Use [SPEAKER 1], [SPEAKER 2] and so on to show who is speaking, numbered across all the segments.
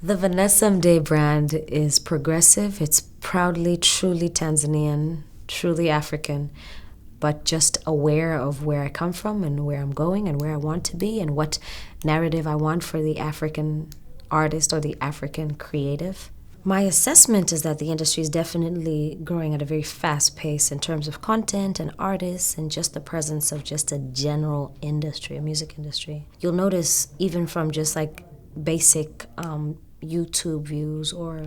[SPEAKER 1] The Vanessa Mdee brand is progressive. It's proudly, truly Tanzanian, truly African, but just aware of where I come from and where I'm going and where I want to be and what narrative I want for the African artist or the African creative. My assessment is that the industry is definitely growing at a very fast pace in terms of content and artists and just the presence of just a general industry, a music industry. You'll notice even from just like basic YouTube views or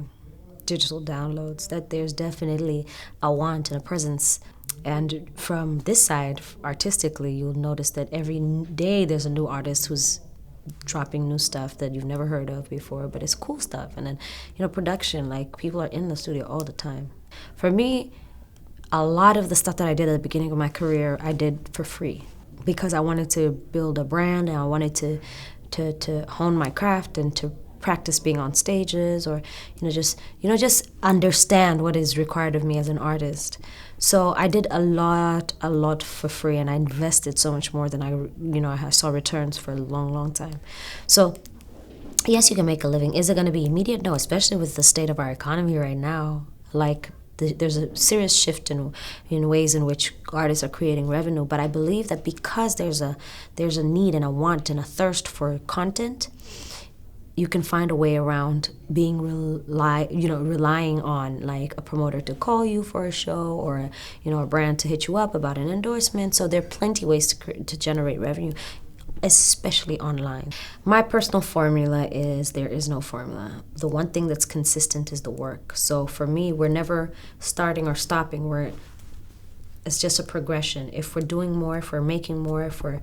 [SPEAKER 1] digital downloads that there's definitely a want and a presence. And from this side, artistically, you'll notice that every day there's a new artist who's dropping new stuff that you've never heard of before, but it's cool stuff. And then, production, like people are in the studio all the time. For me, a lot of the stuff that I did at the beginning of my career, I did for free because I wanted to build a brand and I wanted to hone my craft and to practice being on stages or just understand what is required of me as an artist. So I did a lot for free, and I invested so much more than I saw returns for a long time. So yes, you can make a living. Is it going to be immediate? No, especially with the state of our economy right now. Like there's a serious shift in ways in which artists are creating revenue. But I believe that because there's a need and a want and a thirst for content, you can find a way around being relying on like a promoter to call you for a show or a brand to hit you up about an endorsement. So there are plenty ways to generate revenue, especially online. My personal formula is there is no formula. The one thing that's consistent is the work. So for me, we're never starting or stopping. It's just a progression. If we're doing more, if we're making more, if we're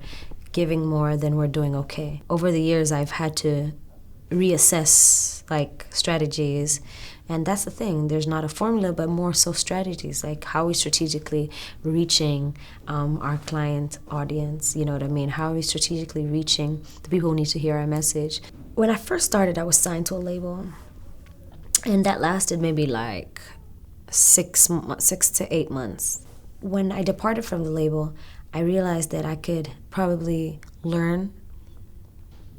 [SPEAKER 1] giving more, then we're doing okay. Over the years, I've had to reassess like strategies, and that's the thing. There's not a formula, but more so strategies, like how are we strategically reaching our client audience, you know what I mean? How are we strategically reaching the people who need to hear our message? When I first started, I was signed to a label, and that lasted maybe like 6 to 8 months. When I departed from the label, I realized that I could probably learn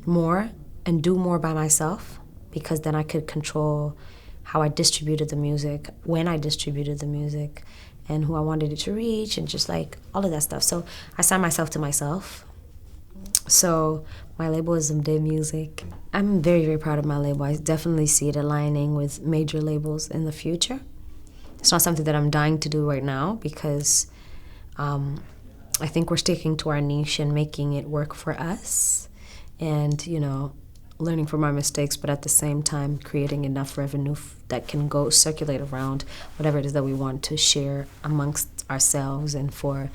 [SPEAKER 1] more and do more by myself, because then I could control how I distributed the music, when I distributed the music, and who I wanted it to reach, and just like all of that stuff. So I signed myself to myself. So my label is Mdee Music. I'm very, very proud of my label. I definitely see it aligning with major labels in the future. It's not something that I'm dying to do right now because I think we're sticking to our niche and making it work for us. And, learning from our mistakes, but at the same time creating enough revenue that can go circulate around whatever it is that we want to share amongst ourselves and for,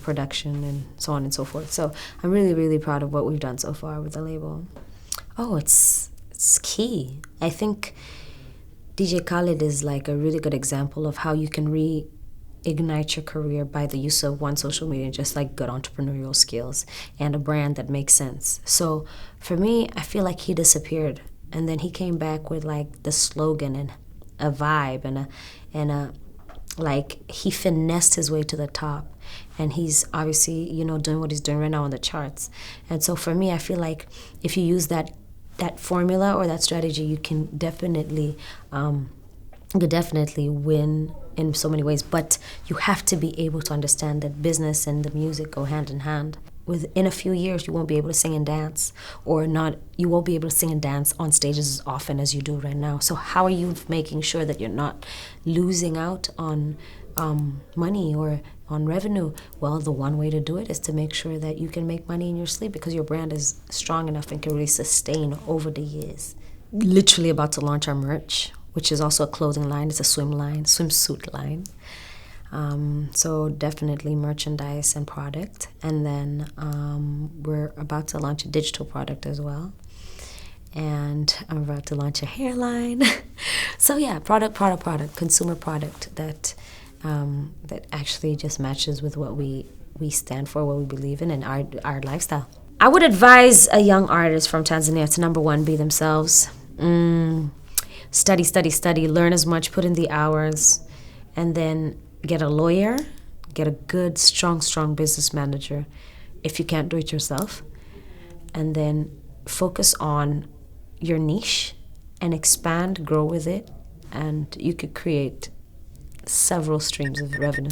[SPEAKER 1] production and so on and so forth. So I'm really, really proud of what we've done so far with the label. Oh, it's key. I think DJ Khaled is like a really good example of how you can ignite your career by the use of one social media, just like good entrepreneurial skills and a brand that makes sense. So for me, I feel like he disappeared and then he came back with like the slogan and a vibe and a like he finessed his way to the top, and he's obviously doing what he's doing right now on the charts. And so for me, I feel like if you use that formula or that strategy, you can definitely win in so many ways, but you have to be able to understand that business and the music go hand in hand. Within a few years, you won't be able to sing and dance, you won't be able to sing and dance on stages as often as you do right now. So how are you making sure that you're not losing out on money or on revenue? Well, the one way to do it is to make sure that you can make money in your sleep because your brand is strong enough and can really sustain over the years. Literally about to launch our merch, which is also a clothing line. It's a swimsuit line. So definitely merchandise and product. And then we're about to launch a digital product as well. And I'm about to launch a hairline. So yeah, product, consumer product that actually just matches with what we stand for, what we believe in, and our lifestyle. I would advise a young artist from Tanzania to, number one, be themselves. Study, learn as much, put in the hours, and then get a lawyer, get a good, strong business manager if you can't do it yourself, and then focus on your niche and expand, grow with it, and you could create several streams of revenue.